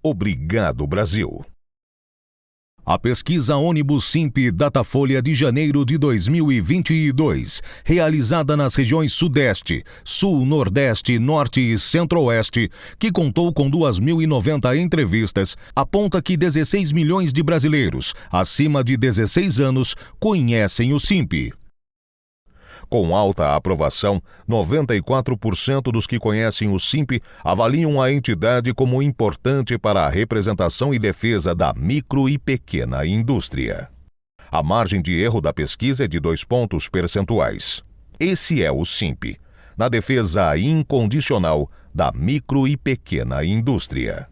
Obrigado, Brasil. A pesquisa Ônibus Simp Datafolha de janeiro de 2022, realizada nas regiões Sudeste, Sul, Nordeste, Norte e Centro-Oeste, que contou com 2.090 entrevistas, aponta que 16 milhões de brasileiros acima de 16 anos conhecem o Simp. Com alta aprovação, 94% dos que conhecem o Simp avaliam a entidade como importante para a representação e defesa da micro e pequena indústria. A margem de erro da pesquisa é de 2 pontos percentuais. Esse é o Simp, na defesa incondicional da micro e pequena indústria.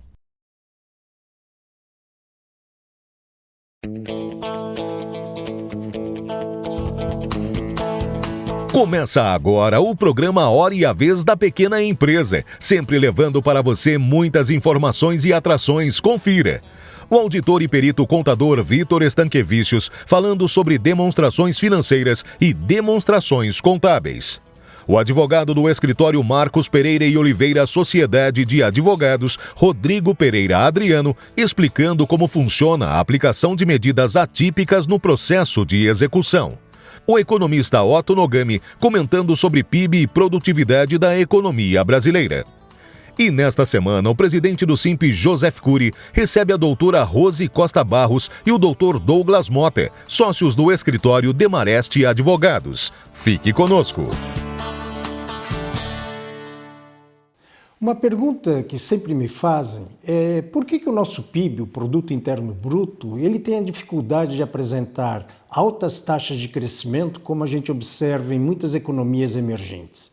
Começa agora o programa Hora e a Vez da Pequena Empresa, sempre levando para você muitas informações e atrações. Confira. O auditor e perito contador Vitor Stanquevicius falando sobre demonstrações financeiras e demonstrações contábeis. O advogado do escritório Marcos Pereira e Oliveira Sociedade de Advogados, Rodrigo Pereira Adriano, explicando como funciona a aplicação de medidas atípicas no processo de execução. O economista Otto Nogami comentando sobre PIB e produtividade da economia brasileira. E nesta semana, o presidente do Simp, Joseph Cury, recebe a doutora Rose Costa Barros e o doutor Douglas Mota, sócios do escritório Demarest Advogados. Fique conosco. Uma pergunta que sempre me fazem é por que o nosso PIB, o Produto Interno Bruto, ele tem a dificuldade de apresentar altas taxas de crescimento como a gente observa em muitas economias emergentes.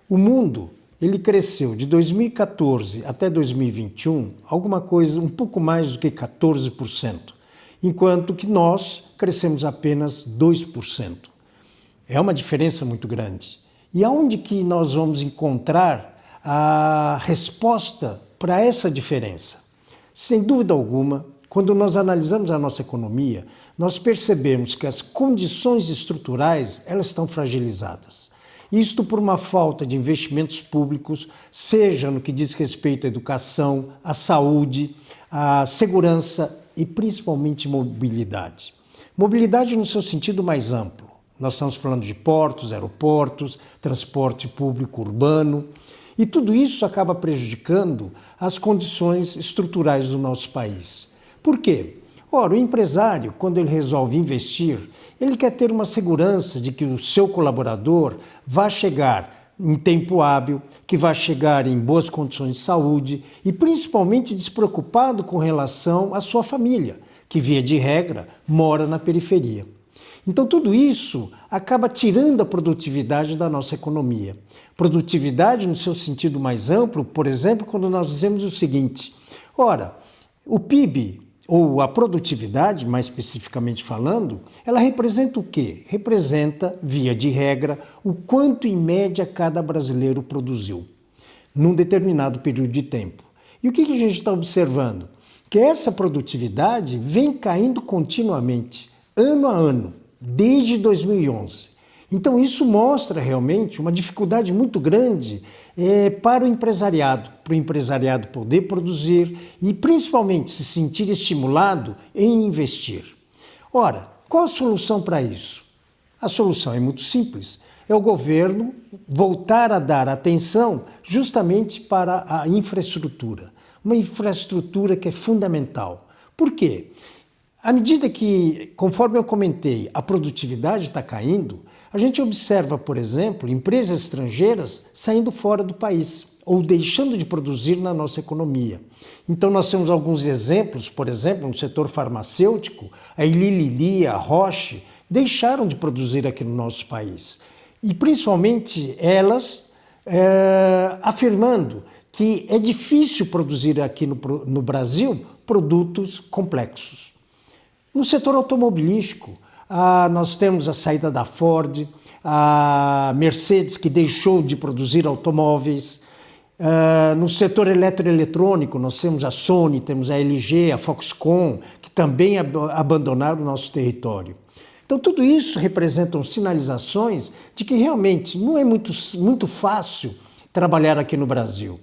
O mundo, ele cresceu de 2014 até 2021, alguma coisa um pouco mais do que 14%, enquanto que nós crescemos apenas 2%. É uma diferença muito grande. E aonde que nós vamos encontrar a resposta para essa diferença? Sem dúvida alguma, quando nós analisamos a nossa economia, nós percebemos que as condições estruturais elas estão fragilizadas. Isto por uma falta de investimentos públicos, seja no que diz respeito à educação, à saúde, à segurança e principalmente mobilidade. Mobilidade no seu sentido mais amplo. Nós estamos falando de portos, aeroportos, transporte público urbano. E tudo isso acaba prejudicando as condições estruturais do nosso país. Por quê? Ora, o empresário, quando ele resolve investir, ele quer ter uma segurança de que o seu colaborador vai chegar em tempo hábil, que vai chegar em boas condições de saúde e principalmente despreocupado com relação à sua família, que via de regra mora na periferia. Então tudo isso acaba tirando a produtividade da nossa economia. Produtividade no seu sentido mais amplo, por exemplo, quando nós dizemos o seguinte: ora, o PIB, ou a produtividade, mais especificamente falando, ela representa o quê? Representa, via de regra, o quanto em média cada brasileiro produziu num determinado período de tempo. E o que a gente está observando? Que essa produtividade vem caindo continuamente, ano a ano, desde 2011. Então isso mostra realmente uma dificuldade muito grande para o empresariado poder produzir e principalmente se sentir estimulado em investir. Ora, qual a solução para isso? A solução é muito simples, é o governo voltar a dar atenção justamente para a infraestrutura, uma infraestrutura que é fundamental. Por quê? À medida que, conforme eu comentei, a produtividade está caindo, a gente observa, por exemplo, empresas estrangeiras saindo fora do país ou deixando de produzir na nossa economia. Então nós temos alguns exemplos, por exemplo, no setor farmacêutico, a Eli Lilly, a Roche, deixaram de produzir aqui no nosso país. E principalmente elas afirmando que é difícil produzir aqui no Brasil produtos complexos. No setor automobilístico, nós temos a saída da Ford, a Mercedes, que deixou de produzir automóveis. No setor eletroeletrônico, nós temos a Sony, temos a LG, a Foxconn, que também abandonaram o nosso território. Então, tudo isso representam sinalizações de que realmente não é muito fácil trabalhar aqui no Brasil.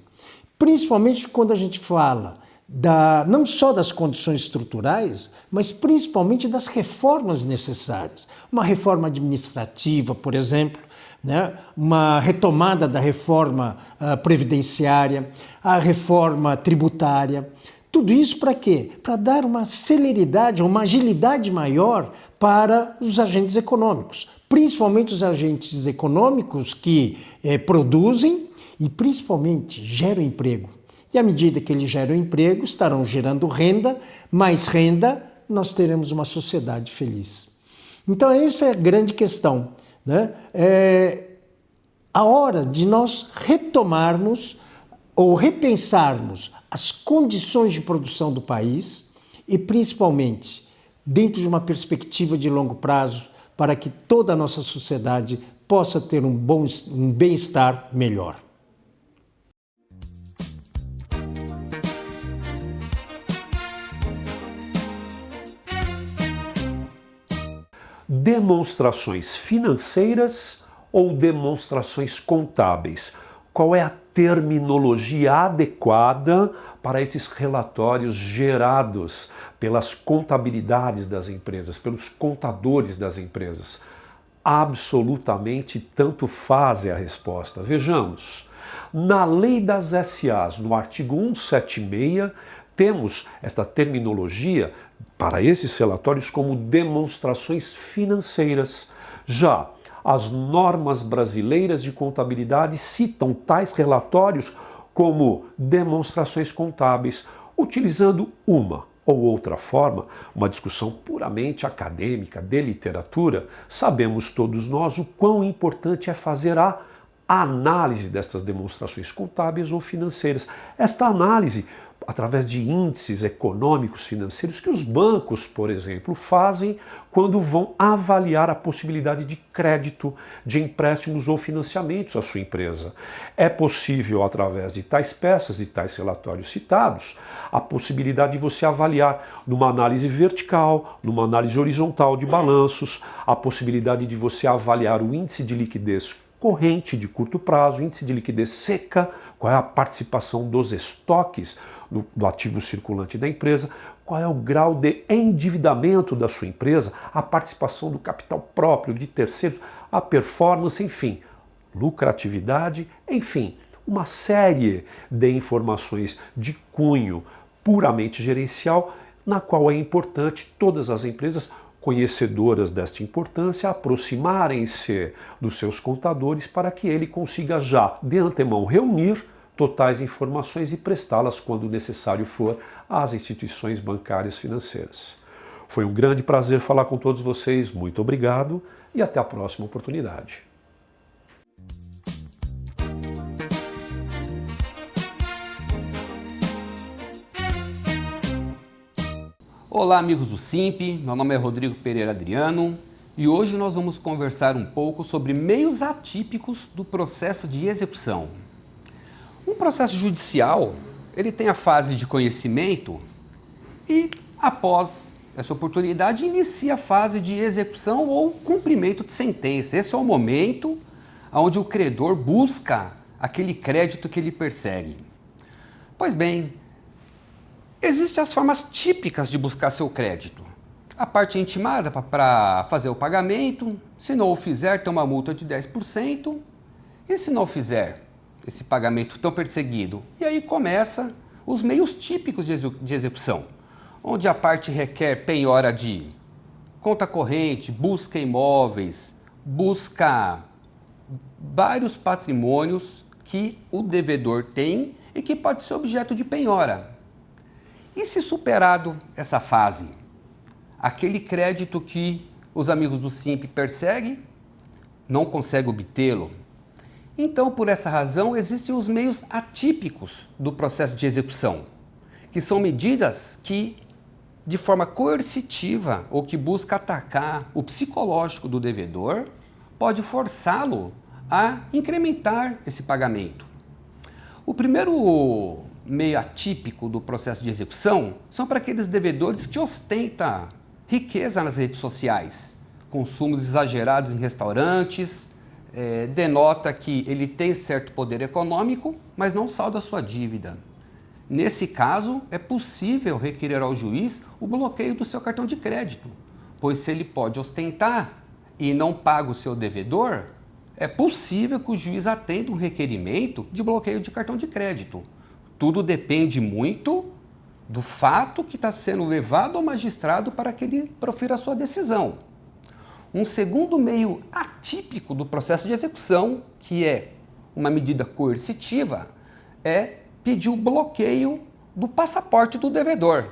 Principalmente quando a gente fala não só das condições estruturais, mas principalmente das reformas necessárias. Uma reforma administrativa, por exemplo, né? Uma retomada da reforma previdenciária, a reforma tributária. Tudo isso para quê? Para dar uma celeridade, uma agilidade maior para os agentes econômicos, principalmente os agentes econômicos que produzem e principalmente geram emprego. E à medida que eles geram emprego, estarão gerando renda, mais renda, nós teremos uma sociedade feliz. Então essa é a grande questão, né? É a hora de nós retomarmos ou repensarmos as condições de produção do país e principalmente dentro de uma perspectiva de longo prazo para que toda a nossa sociedade possa ter um bem-estar melhor. Demonstrações financeiras ou demonstrações contábeis? Qual é a terminologia adequada para esses relatórios gerados pelas contabilidades das empresas, pelos contadores das empresas? Absolutamente tanto faz é a resposta. Vejamos, na Lei das SAs, no artigo 176, temos esta terminologia para esses relatórios como demonstrações financeiras. Já as normas brasileiras de contabilidade citam tais relatórios como demonstrações contábeis, utilizando uma ou outra forma, uma discussão puramente acadêmica, de literatura. Sabemos todos nós o quão importante é fazer a análise destas demonstrações contábeis ou financeiras. Esta análise através de índices econômicos financeiros que os bancos, por exemplo, fazem quando vão avaliar a possibilidade de crédito, de empréstimos ou financiamentos à sua empresa. É possível, através de tais peças e tais relatórios citados, a possibilidade de você avaliar numa análise vertical, numa análise horizontal de balanços, a possibilidade de você avaliar o índice de liquidez corrente de curto prazo, índice de liquidez seca, qual é a participação dos estoques do ativo circulante da empresa, qual é o grau de endividamento da sua empresa, a participação do capital próprio de terceiros, a performance, enfim, lucratividade, enfim, uma série de informações de cunho puramente gerencial, na qual é importante todas as empresas conhecedoras desta importância aproximarem-se dos seus contadores para que ele consiga já, de antemão, reunir totais informações e prestá-las quando necessário for às instituições bancárias financeiras. Foi um grande prazer falar com todos vocês, muito obrigado e até a próxima oportunidade. Olá amigos do Simp, meu nome é Rodrigo Pereira Adriano e hoje nós vamos conversar um pouco sobre meios atípicos do processo de execução. Um processo judicial, ele tem a fase de conhecimento e, após essa oportunidade, inicia a fase de execução ou cumprimento de sentença. Esse é o momento onde o credor busca aquele crédito que ele persegue. Pois bem, existem as formas típicas de buscar seu crédito. A parte intimada para fazer o pagamento, se não o fizer, tem uma multa de 10%, e se não fizer esse pagamento tão perseguido, e aí começa os meios típicos de execução, onde a parte requer penhora de conta corrente, busca imóveis, busca vários patrimônios que o devedor tem e que pode ser objeto de penhora. E se superado essa fase, aquele crédito que os amigos do Simp perseguem, não consegue obtê-lo? Então, por essa razão, existem os meios atípicos do processo de execução, que são medidas que, de forma coercitiva ou que busca atacar o psicológico do devedor, pode forçá-lo a incrementar esse pagamento. O primeiro meio atípico do processo de execução são para aqueles devedores que ostentam riqueza nas redes sociais, consumos exagerados em restaurantes, denota que ele tem certo poder econômico, mas não salda a sua dívida. Nesse caso, é possível requerer ao juiz o bloqueio do seu cartão de crédito, pois se ele pode ostentar e não paga o seu devedor, é possível que o juiz atenda um requerimento de bloqueio de cartão de crédito. Tudo depende muito do fato que está sendo levado ao magistrado para que ele profira a sua decisão. Um segundo meio atípico do processo de execução, que é uma medida coercitiva, é pedir o bloqueio do passaporte do devedor.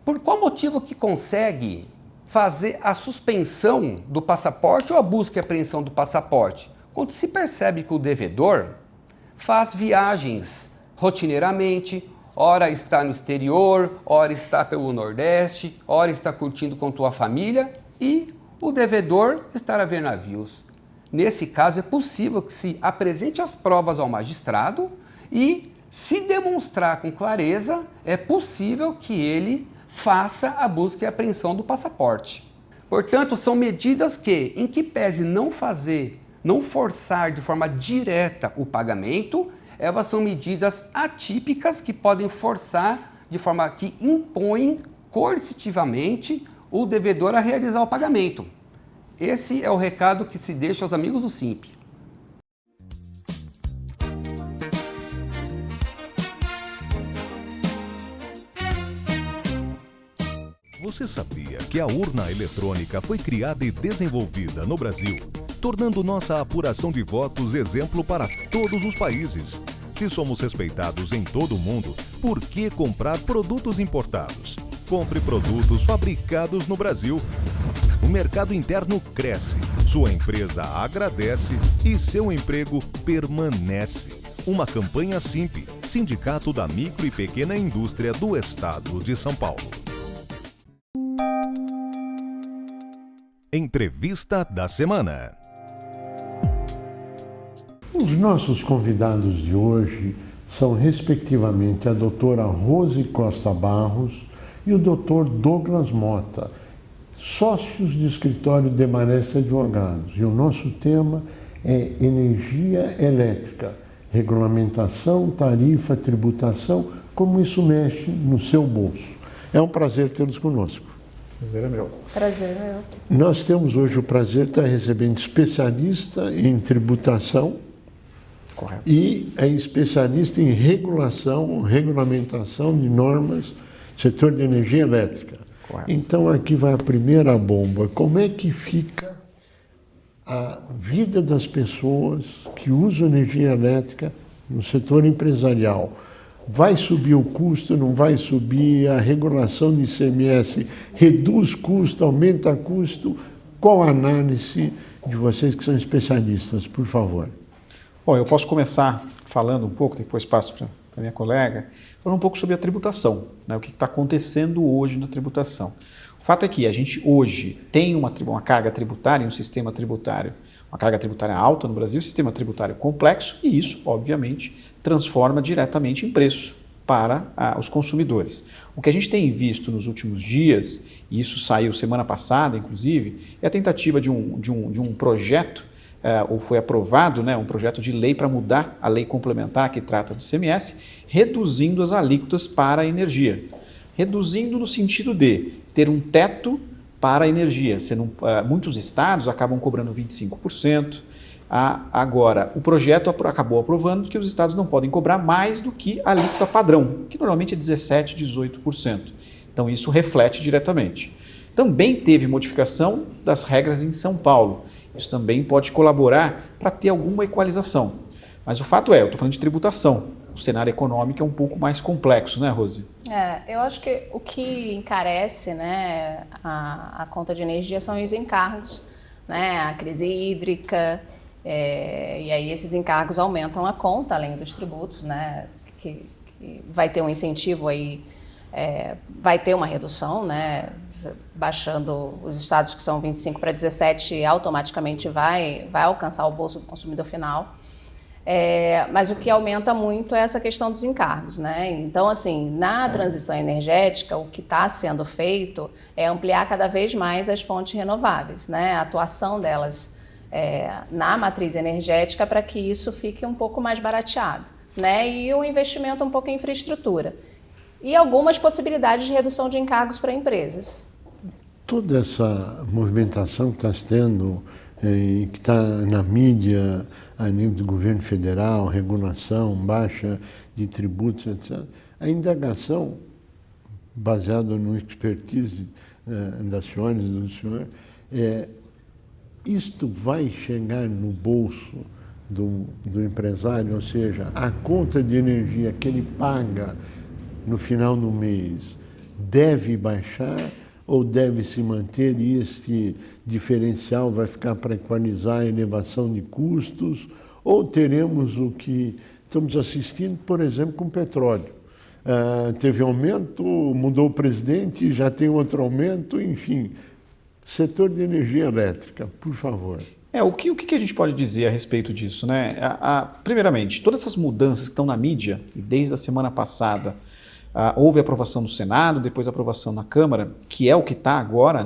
Por qual motivo que consegue fazer a suspensão do passaporte ou a busca e apreensão do passaporte? Quando se percebe que o devedor faz viagens rotineiramente, ora está no exterior, ora está pelo Nordeste, ora está curtindo com tua família e o devedor estar a ver navios. Nesse caso, é possível que se apresente as provas ao magistrado e, se demonstrar com clareza, é possível que ele faça a busca e apreensão do passaporte. Portanto, são medidas que, em que pese não forçar de forma direta o pagamento, elas são medidas atípicas que podem forçar de forma que impõem coercitivamente o devedor a realizar o pagamento. Esse é o recado que se deixa aos amigos do Simp. Você sabia que a urna eletrônica foi criada e desenvolvida no Brasil, tornando nossa apuração de votos exemplo para todos os países? Se somos respeitados em todo o mundo, por que comprar produtos importados? Compre produtos fabricados no Brasil. O mercado interno cresce, sua empresa agradece e seu emprego permanece. Uma campanha Simp, Sindicato da Micro e Pequena Indústria do Estado de São Paulo. Entrevista da semana. Os nossos convidados de hoje são, respectivamente, a doutora Rose Costa Barros e o doutor Douglas Mota, sócios do escritório Demarest Advogados. E o nosso tema é energia elétrica, regulamentação, tarifa, tributação, como isso mexe no seu bolso. É um prazer tê-los conosco. Prazer é meu. Prazer é meu. Nós temos hoje o prazer de estar recebendo especialista em tributação. Correto. E é especialista em regulamentação de normas do setor de energia elétrica. Correto. Então aqui vai a primeira bomba. Como é que fica a vida das pessoas que usam energia elétrica no setor empresarial? Vai subir o custo, não vai subir? A regulação de ICMS reduz custo, aumenta custo? Qual a análise de vocês que são especialistas, por favor? Bom, eu posso começar falando um pouco, depois passo para a minha colega, falando um pouco sobre a tributação, né? O que está acontecendo hoje na tributação. O fato é que a gente hoje tem uma carga tributária, um sistema tributário, uma carga tributária alta no Brasil, um sistema tributário complexo, e isso, obviamente, transforma diretamente em preço para os consumidores. O que a gente tem visto nos últimos dias, e isso saiu semana passada, inclusive, é a tentativa de um projeto, ou foi aprovado, né, um projeto de lei para mudar a lei complementar que trata do ICMS, reduzindo as alíquotas para a energia. Reduzindo no sentido de ter um teto para a energia. Muitos estados acabam cobrando 25%. Agora, o projeto acabou aprovando que os estados não podem cobrar mais do que a alíquota padrão, que normalmente é 17%, 18%. Então, isso reflete diretamente. Também teve modificação das regras em São Paulo. Isso também pode colaborar para ter alguma equalização. Mas o fato é, eu estou falando de tributação. O cenário econômico é um pouco mais complexo, né, Rose? Eu acho que o que encarece, né, a conta de energia são os encargos, né, a crise hídrica, e aí esses encargos aumentam a conta, além dos tributos, né, que vai ter um incentivo aí, vai ter uma redução, né, baixando os estados que são 25 para 17, automaticamente vai alcançar o bolso do consumidor final. Mas o que aumenta muito é essa questão dos encargos, né? Então, assim, na transição energética, o que está sendo feito é ampliar cada vez mais as fontes renováveis, né? A atuação delas na matriz energética para que isso fique um pouco mais barateado, né? E o investimento um pouco em infraestrutura. e algumas possibilidades de redução de encargos para empresas. Toda essa movimentação que está tendo, que está na mídia, a nível do governo federal, regulação, baixa de tributos, etc. A indagação, baseada no expertise das senhoras e do senhor, isto vai chegar no bolso do empresário, ou seja, a conta de energia que ele paga no final do mês deve baixar ou deve se manter e este diferencial vai ficar para equalizar a elevação de custos, ou teremos o que estamos assistindo, por exemplo, com o petróleo. Teve aumento, mudou o presidente, já tem outro aumento, enfim. Setor de energia elétrica, por favor. O que a gente pode dizer a respeito disso, né? Primeiramente, todas essas mudanças que estão na mídia, e desde a semana passada, houve aprovação no Senado, depois aprovação na Câmara, que é o que está agora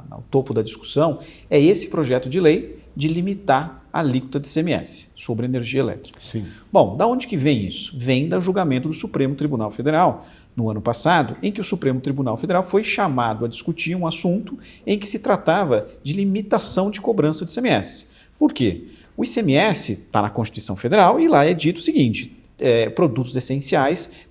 no topo da discussão, é esse projeto de lei de limitar a alíquota de ICMS sobre energia elétrica. Sim. Bom, da onde que vem isso? Vem do julgamento do Supremo Tribunal Federal, no ano passado, em que o Supremo Tribunal Federal foi chamado a discutir um assunto em que se tratava de limitação de cobrança de ICMS. Por quê? O ICMS está na Constituição Federal e lá é dito o seguinte: produtos essenciais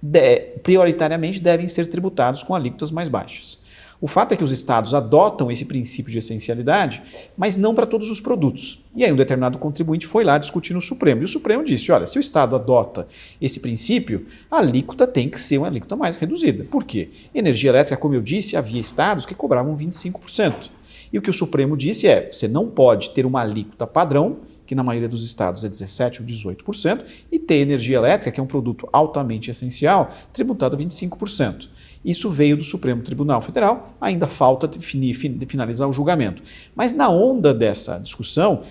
prioritariamente devem ser tributados com alíquotas mais baixas. O fato é que os estados adotam esse princípio de essencialidade, mas não para todos os produtos. E aí um determinado contribuinte foi lá discutir no Supremo. E o Supremo disse, olha, se o estado adota esse princípio, a alíquota tem que ser uma alíquota mais reduzida. Por quê? Energia elétrica, como eu disse, havia estados que cobravam 25%. E o que o Supremo disse você não pode ter uma alíquota padrão, que na maioria dos estados é 17% ou 18%, e ter energia elétrica, que é um produto altamente essencial, tributado a 25%. Isso veio do Supremo Tribunal Federal, ainda falta finalizar o julgamento. Mas na onda dessa discussão,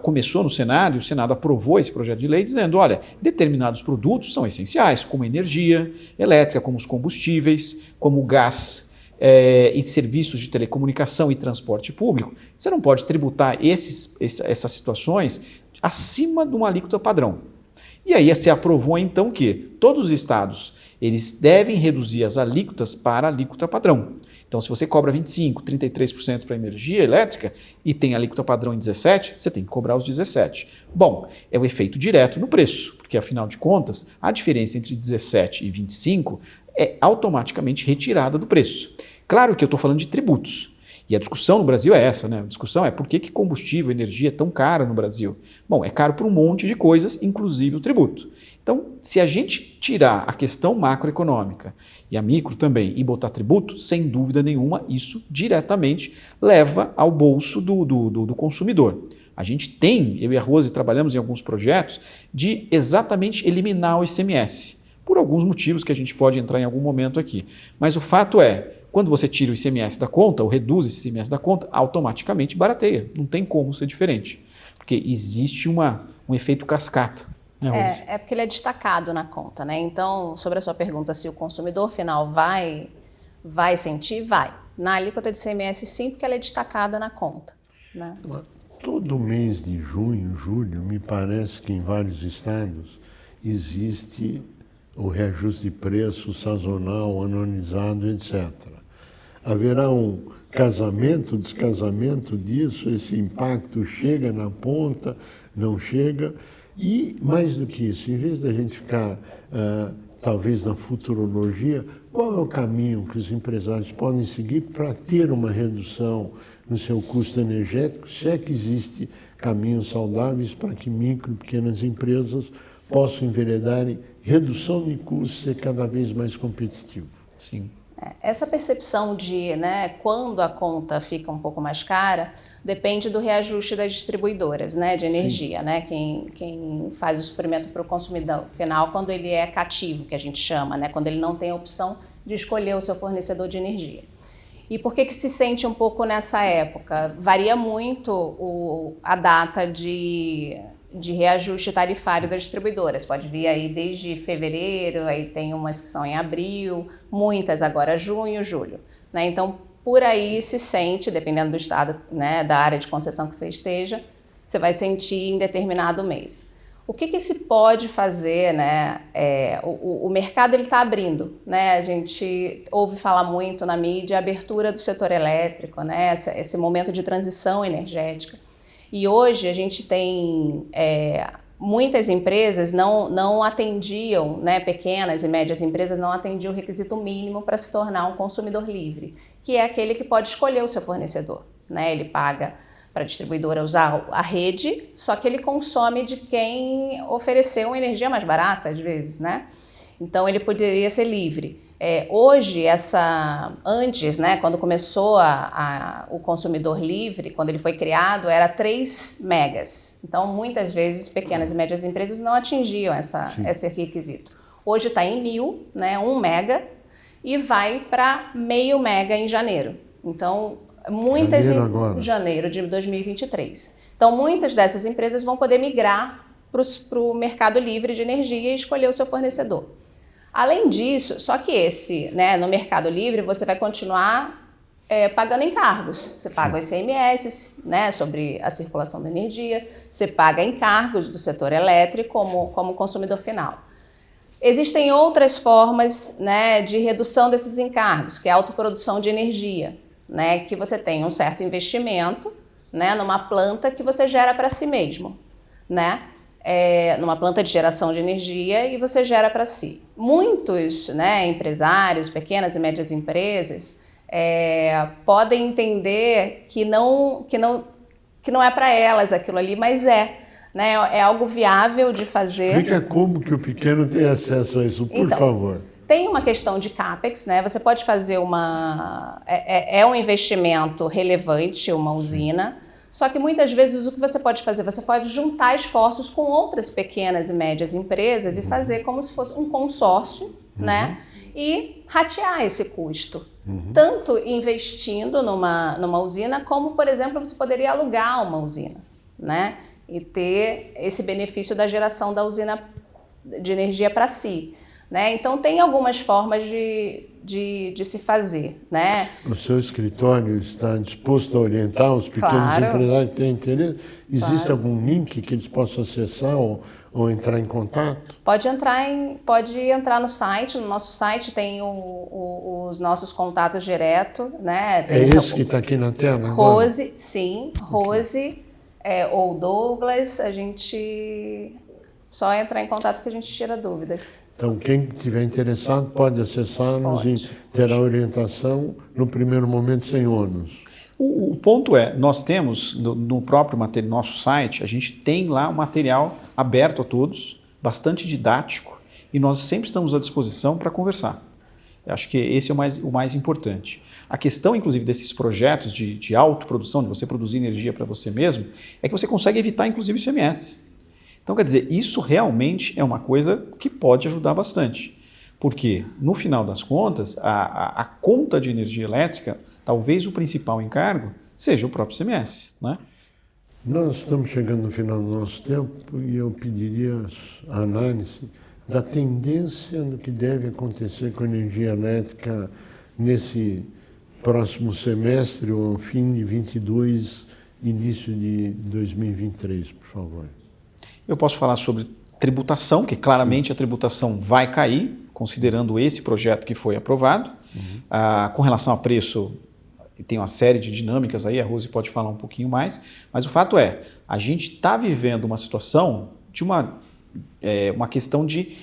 começou no Senado, e o Senado aprovou esse projeto de lei dizendo, olha, determinados produtos são essenciais, como a energia elétrica, como os combustíveis, como o gás, e serviços de telecomunicação e transporte público. Você não pode tributar essas situações acima de uma alíquota padrão. E aí se aprovou então que todos os estados eles devem reduzir as alíquotas para a alíquota padrão. Então, se você cobra 25%, 33% para energia elétrica e tem alíquota padrão em 17%, você tem que cobrar os 17%. Bom, é o efeito direto no preço, porque afinal de contas, a diferença entre 17% e 25% é automaticamente retirada do preço. Claro que eu estou falando de tributos. E a discussão no Brasil é essa, né? A discussão é por que combustível, energia é tão cara no Brasil? Bom, é caro por um monte de coisas, inclusive o tributo. Então, se a gente tirar a questão macroeconômica e a micro também e botar tributo, sem dúvida nenhuma, isso diretamente leva ao bolso do consumidor. A gente tem, eu e a Rose trabalhamos em alguns projetos de exatamente eliminar o ICMS, por alguns motivos que a gente pode entrar em algum momento aqui. Mas o fato é, quando você tira o ICMS da conta, ou reduz esse ICMS da conta, automaticamente barateia. Não tem como ser diferente. Porque existe um efeito cascata. É porque ele é destacado na conta, né? Então, sobre a sua pergunta, se o consumidor final vai sentir, vai. Na alíquota de ICMS, sim, porque ela é destacada na conta, né? Todo mês de junho, julho, me parece que em vários estados existe o reajuste de preço sazonal, anualizado, etc. Haverá um casamento, descasamento disso, esse impacto chega na ponta, não chega. E, mais do que isso, em vez da gente ficar, talvez, na futurologia, qual é o caminho que os empresários podem seguir para ter uma redução no seu custo energético, se é que existe caminhos saudáveis para que micro e pequenas empresas possam enveredar em redução de custos e ser cada vez mais competitivo? Sim. Essa percepção de, né, quando a conta fica um pouco mais cara, depende do reajuste das distribuidoras, né, de energia, né, quem faz o suprimento para o consumidor final quando ele é cativo, que a gente chama, né, quando ele não tem a opção de escolher o seu fornecedor de energia. E por que se sente um pouco nessa época? Varia muito a data de reajuste tarifário das distribuidoras. Pode vir aí desde fevereiro, aí tem umas que são em abril, muitas agora junho, julho, né? Então, por aí se sente, dependendo do estado, né, da área de concessão que você esteja, você vai sentir em determinado mês. O que se pode fazer, né? O mercado ele está abrindo, né? A gente ouve falar muito na mídia a abertura do setor elétrico, né? Esse momento de transição energética. E hoje a gente tem muitas empresas não atendiam, né? Pequenas e médias empresas não atendiam o requisito mínimo para se tornar um consumidor livre, que é aquele que pode escolher o seu fornecedor, né? Ele paga para a distribuidora usar a rede, só que ele consome de quem ofereceu uma energia mais barata, às vezes, né? Então, ele poderia ser livre. Hoje, antes, né, quando começou o consumidor livre, quando ele foi criado, era 3 megas. Então, muitas vezes, pequenas e médias empresas não atingiam esse requisito. Hoje está em 1.000, né, 1 mega, e vai para meio mega em janeiro. Então, janeiro de 2023. Então, muitas dessas empresas vão poder migrar para o mercado livre de energia e escolher o seu fornecedor. Além disso, só que né, no mercado livre, você vai continuar pagando encargos. Você paga o ICMS, né, sobre a circulação da energia, você paga encargos do setor elétrico como consumidor final. Existem outras formas, né, de redução desses encargos, que é a autoprodução de energia. Né, que você tem um certo investimento, né, numa planta que você gera para si mesmo, né, numa planta de geração de energia e você gera para si. Muitos, né, empresários, pequenas e médias empresas, podem entender que não é para elas aquilo ali, mas né, é algo viável de fazer. Explica como que o pequeno tem acesso a isso, por favor. Tem uma questão de CAPEX, né? Você pode fazer um investimento relevante, uma usina, só que muitas vezes o que você pode fazer? Você pode juntar esforços com outras pequenas e médias empresas e fazer como se fosse um consórcio, né? E ratear esse custo. Tanto investindo numa usina, como, por exemplo, você poderia alugar uma usina, né? E ter esse benefício da geração da usina de energia para si. Né? Então, tem algumas formas de se fazer. Né? O seu escritório está disposto a orientar os pequenos empresários que têm interesse? Existe algum link que eles possam acessar ou entrar em contato? Pode entrar no site. No nosso site tem os nossos contatos direto. Né? É esse que está aqui na tela agora? Rose, sim. Rose ou Douglas. A gente só entra em contato que a gente tira dúvidas. Então, quem estiver interessado pode acessar-nos e terá orientação no primeiro momento sem ônus. O ponto nós temos no próprio nosso site, a gente tem lá um material aberto a todos, bastante didático, e nós sempre estamos à disposição para conversar. Eu acho que esse é o mais importante. A questão, inclusive, desses projetos de autoprodução, de você produzir energia para você mesmo, é que você consegue evitar, inclusive, o ICMS. Então, quer dizer, isso realmente é uma coisa que pode ajudar bastante. Porque, no final das contas, a conta de energia elétrica, talvez o principal encargo, seja o próprio ICMS. Né? Nós estamos chegando no final do nosso tempo e eu pediria a análise da tendência do que deve acontecer com a energia elétrica nesse próximo semestre, ou fim de 22, início de 2023, por favor. Eu posso falar sobre tributação, que claramente a tributação vai cair, considerando esse projeto que foi aprovado. Com relação a preço, tem uma série de dinâmicas aí, a Rose pode falar um pouquinho mais, mas o fato a gente está vivendo uma situação de uma questão de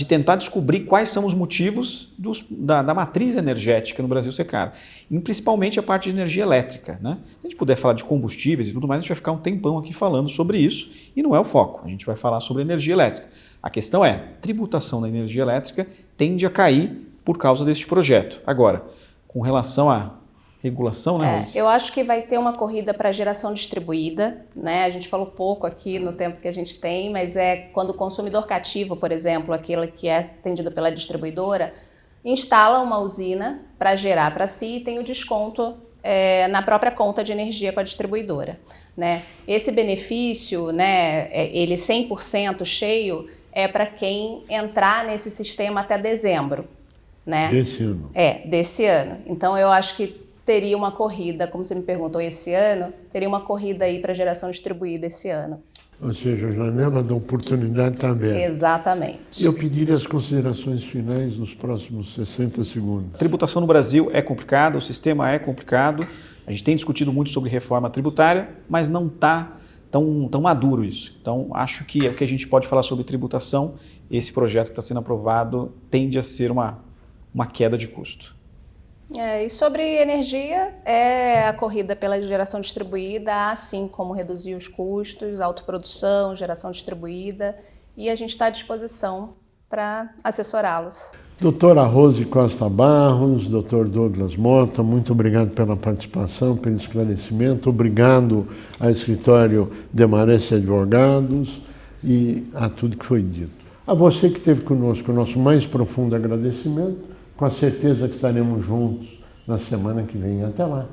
tentar descobrir quais são os motivos da matriz energética no Brasil ser cara, e principalmente a parte de energia elétrica. Né? Se a gente puder falar de combustíveis e tudo mais, a gente vai ficar um tempão aqui falando sobre isso, e não é o foco, a gente vai falar sobre energia elétrica. A questão tributação da energia elétrica tende a cair por causa deste projeto. Agora, com relação à regulação, né, Rose? Eu acho que vai ter uma corrida para geração distribuída, né? A gente falou pouco aqui no tempo que a gente tem, mas quando o consumidor cativo, por exemplo, aquele que é atendido pela distribuidora, instala uma usina para gerar para si e tem o desconto na própria conta de energia com a distribuidora. Né? Esse benefício, né, ele 100% cheio, é para quem entrar nesse sistema até dezembro. Né? Desse ano. Desse ano. Então, eu acho que teria uma corrida, como você me perguntou esse ano, teria uma corrida aí para geração distribuída esse ano. Ou seja, a janela da oportunidade está aberta. Exatamente. Eu pediria as considerações finais nos próximos 60 segundos. A tributação no Brasil é complicada, o sistema é complicado. A gente tem discutido muito sobre reforma tributária, mas não está tão maduro isso. Então, acho que o que a gente pode falar sobre tributação, esse projeto que está sendo aprovado tende a ser uma queda de custo. E sobre energia, é a corrida pela geração distribuída, assim como reduzir os custos, autoprodução, geração distribuída, e a gente está à disposição para assessorá-los. Doutora Rose Costa Barros, doutor Douglas Mota, muito obrigado pela participação, pelo esclarecimento, obrigado ao escritório Demarest Advogados e a tudo que foi dito. A você que esteve conosco, o nosso mais profundo agradecimento, com a certeza que estaremos juntos na semana que vem. Até lá!